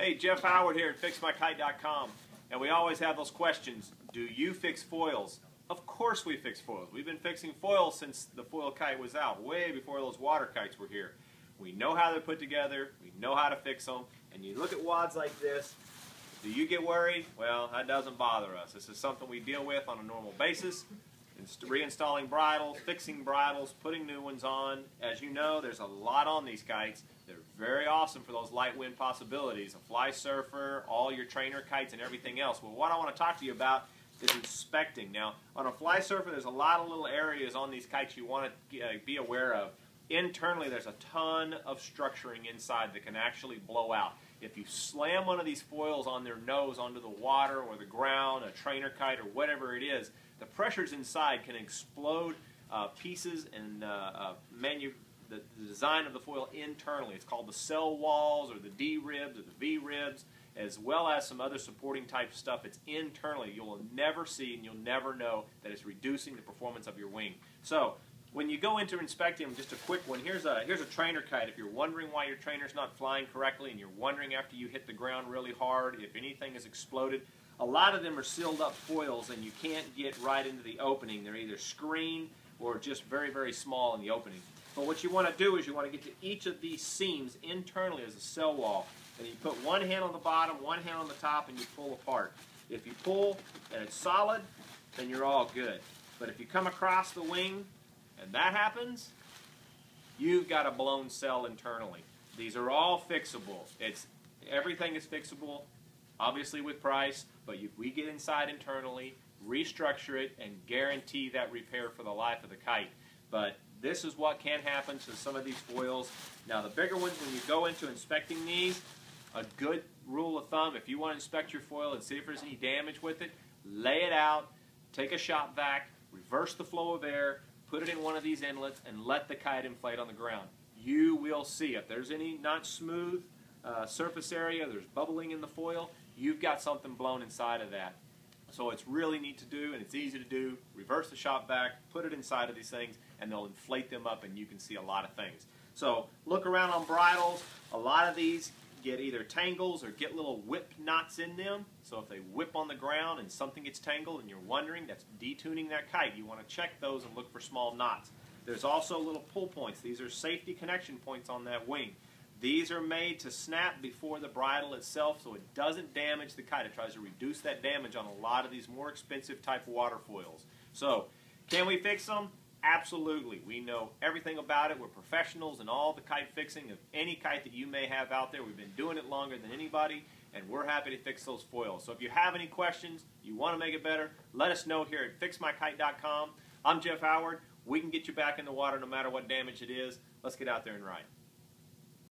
Hey, Jeff Howard here at FixMyKite.com, and we always have those questions. Do you fix foils? Of course we fix foils. We've been fixing foils since the foil kite was out, way before those water kites were here. We know how they're put together, we know how to fix them, and you look at wads like this, do you get worried? Well, that doesn't bother us. This is something we deal with on a normal basis. Reinstalling bridles, fixing bridles, putting new ones on. As you know, there's a lot on these kites. They're very awesome for those light wind possibilities. A fly surfer, all your trainer kites, and everything else. Well, what I want to talk to you about is inspecting. Now, on a fly surfer, there's a lot of little areas on these kites you want to be aware of. Internally, there's a ton of structuring inside that can actually blow out. If you slam one of these foils on their nose onto the water or the ground, a trainer kite or whatever it is, the pressures inside can explode pieces and the design of the foil internally. It's called the cell walls or the D ribs or the V ribs, as well as some other supporting type stuff. It's internally. You will never see and you'll never know that it's reducing the performance of your wing. So when you go into inspecting them, just a quick one, here's a trainer kite. If you're wondering why your trainer's not flying correctly and you're wondering after you hit the ground really hard if anything has exploded, a lot of them are sealed up foils and you can't get right into the opening. They're either screened or just very, very small in the opening. But what you want to do is you want to get to each of these seams internally as a cell wall. And you put one hand on the bottom, one hand on the top, and you pull apart. If you pull and it's solid, then you're all good. But if you come across the wing and that happens, you've got a blown cell internally. These are all fixable. Everything is fixable, obviously with price, but we get inside internally, restructure it, and guarantee that repair for the life of the kite. But this is what can happen to some of these foils. Now the bigger ones, when you go into inspecting these, a good rule of thumb, if you want to inspect your foil and see if there's any damage with it, lay it out, take a shop vac, reverse the flow of air, put it in one of these inlets, and let the kite inflate on the ground. You will see if there's any not smooth surface area, there's bubbling in the foil, you've got something blown inside of that. So it's really neat to do, and it's easy to do. Reverse the shop vac, put it inside of these things, and they'll inflate them up, and you can see a lot of things. So look around on bridles. A lot of these get either tangles or get little whip knots in them. So if they whip on the ground and something gets tangled and you're wondering, that's detuning that kite. You want to check those and look for small knots. There's also little pull points. These are safety connection points on that wing. These are made to snap before the bridle itself so it doesn't damage the kite. It tries to reduce that damage on a lot of these more expensive type water foils. So, can we fix them? Absolutely. We know everything about it. We're professionals in all the kite fixing of any kite that you may have out there. We've been doing it longer than anybody, and we're happy to fix those foils. So if you have any questions, you want to make it better, let us know here at FixMyKite.com. I'm Jeff Howard. We can get you back in the water no matter what damage it is. Let's get out there and ride.